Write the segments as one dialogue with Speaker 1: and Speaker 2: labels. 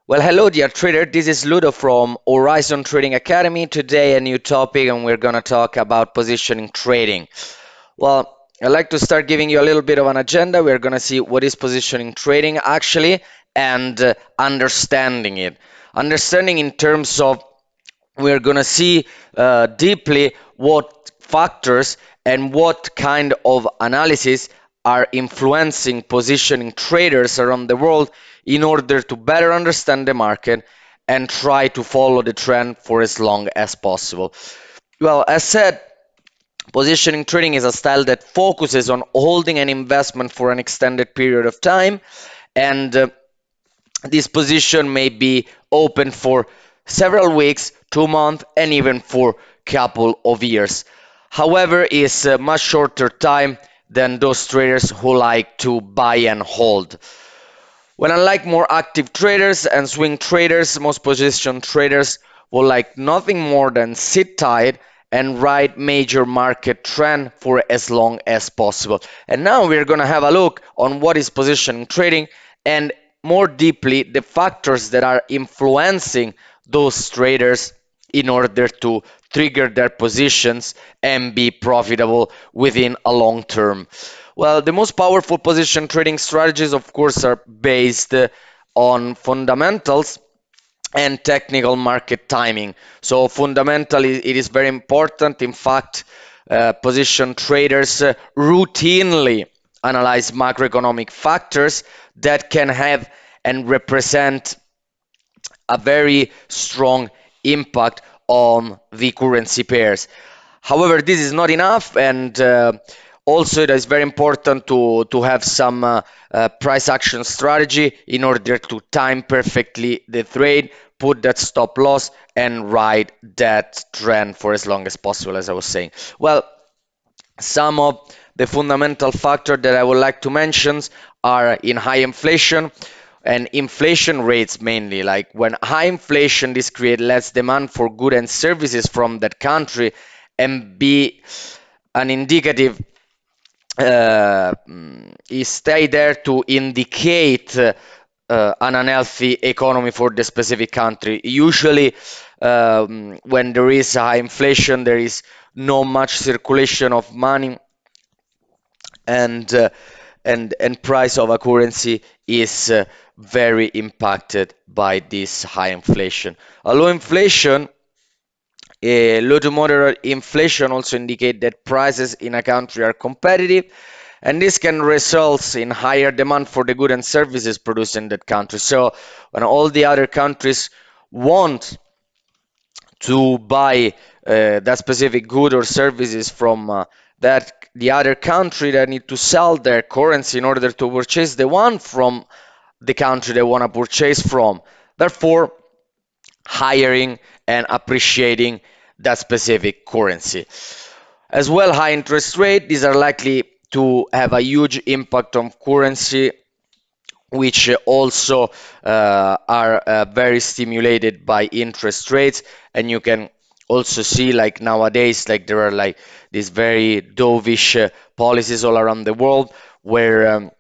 Speaker 1: Well, hello, dear trader. This is Ludo from Horizon Trading Academy. Today, a new topic, and we're going to talk about positioning trading. Well, I'd like to start giving you a little bit of an agenda. We're going to see what is positioning trading actually and understanding it. Understanding in terms of we're going to see deeply what factors and what kind of analysis are influencing positioning traders around the world in order to better understand the market and try to follow the trend for as long as possible. Well, as said, positioning trading is a style that focuses on holding an investment for an extended period of time, and this position may be open for several weeks, 2 months, and even for couple of years. However, it's a much shorter time than those traders who like to buy and hold. When unlike more active traders and swing traders, most position traders will like nothing more than sit tight and ride major market trend for as long as possible. And now we're going to have a look on what is position trading and more deeply the factors that are influencing those traders in order to trigger their positions and be profitable within a long term. Well, the most powerful position trading strategies, of course, are based on fundamentals and technical market timing. So fundamentally, it is very important. In fact, position traders routinely analyze macroeconomic factors that can have and represent a very strong impact on the currency pairs. However, this is not enough, and also it is very important to have some price action strategy in order to time perfectly the trade, put that stop loss, and ride that trend for as long as possible, as I was saying. Well, some of the fundamental factors that I would like to mention are in high inflation and inflation rates mainly. Like when high inflation, this create less demand for goods and services from that country and be an indicative is stay there to indicate an unhealthy economy for the specific country. Usually, when there is high inflation, there is no much circulation of money, and price of a currency is very impacted by this high inflation. A low inflation, low to moderate inflation also indicate that prices in a country are competitive, and this can result in higher demand for the goods and services produced in that country. So when all the other countries want to buy that specific good or services from that the other country, they need to sell their currency in order to purchase the one from the country they want to purchase from. Therefore, hiring and appreciating that specific currency. As well, high interest rate, these are likely to have a huge impact on currency, which also are very stimulated by interest rates. And you can also see like nowadays, like there are like these very dovish policies all around the world where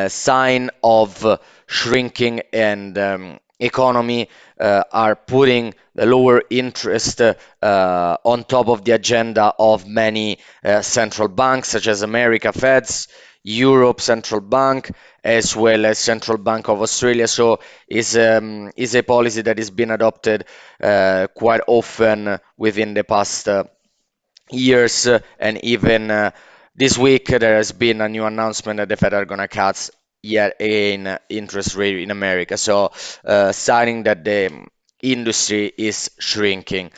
Speaker 1: sign of shrinking and economy are putting the lower interest on top of the agenda of many central banks, such as America Feds, Europe Central Bank, as well as Central Bank of Australia. So is a policy that has been adopted quite often within the past years, and even this week there has been a new announcement that the Fed are gonna cut yet again interest rate in America. So signing that the industry is shrinking.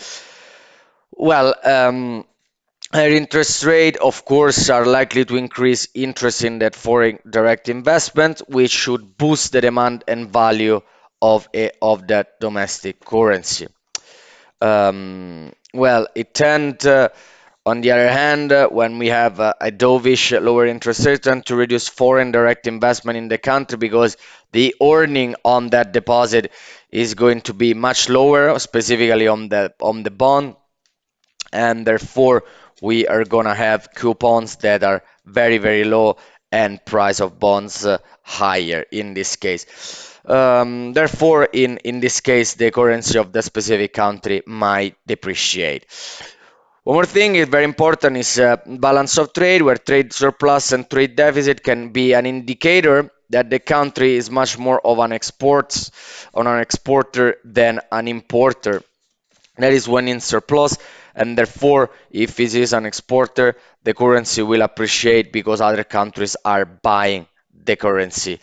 Speaker 1: Well, higher interest rate, of course, are likely to increase interest in that foreign direct investment, which should boost the demand and value of that domestic currency. Well, it tend, on the other hand, when we have a dovish lower interest rate, tend to reduce foreign direct investment in the country because the earning on that deposit is going to be much lower, specifically on the bond, and therefore we are gonna have coupons that are very low and price of bonds higher in this case. Therefore, in this case, the currency of the specific country might depreciate. One more thing is very important is balance of trade, where trade surplus and trade deficit can be an indicator that the country is much more of an exporter than an importer. That is when in surplus, and therefore, if it is an exporter, the currency will appreciate because other countries are buying the currency,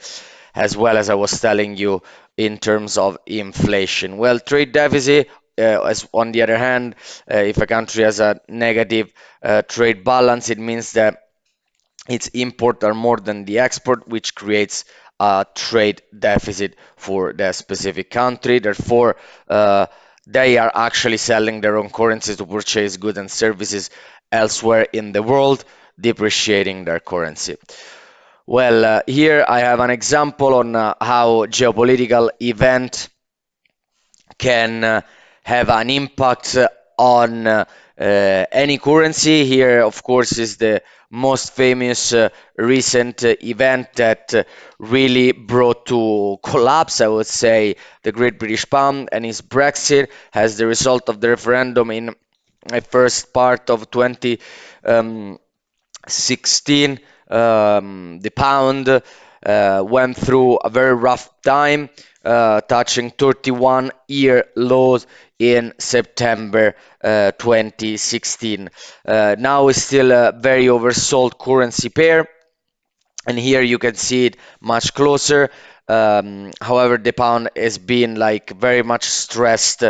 Speaker 1: as well as I was telling you in terms of inflation. Well, trade deficit, as on the other hand, if a country has a negative trade balance, it means that its import are more than the export, which creates a trade deficit for the specific country. Therefore, they are actually selling their own currency to purchase goods and services elsewhere in the world, depreciating their currency. Well, here I have an example on how geopolitical event can have an impact on any currency. Here, of course, is the most famous recent event that really brought to collapse, I would say, the Great British Pound and its Brexit as the result of the referendum in the first part of 2016. The pound went through a very rough time, touching 31-year lows in September 2016. Now it's still a very oversold currency pair, and here you can see it much closer. However, the pound has been like very much stressed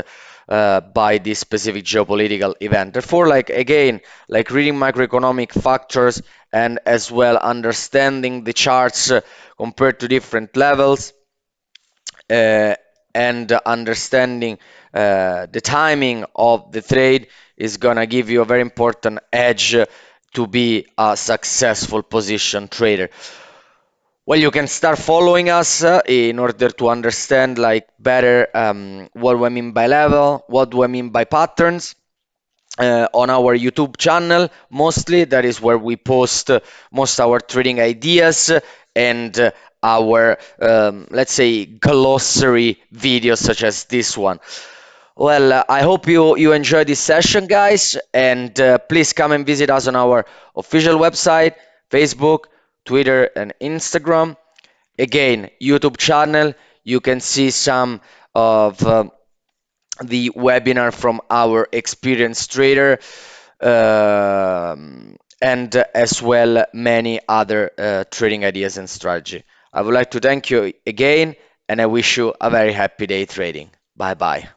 Speaker 1: by this specific geopolitical event. Therefore, like again, like reading macroeconomic factors and as well understanding the charts compared to different levels, uh, and understanding the timing of the trade is gonna give you a very important edge to be a successful position trader. Well, you can start following us in order to understand like better what do I mean by level, what do I mean by patterns. On our YouTube channel, mostly that is where we post most our trading ideas and our let's say glossary videos such as this one. Well, I hope you enjoyed this session, guys, and please come and visit us on our official website, Facebook, Twitter, and Instagram. Again, YouTube channel. You can see some of the webinar from our experienced trader, and as well many other trading ideas and strategy. I would like to thank you again, and I wish you a very happy day trading. Bye bye.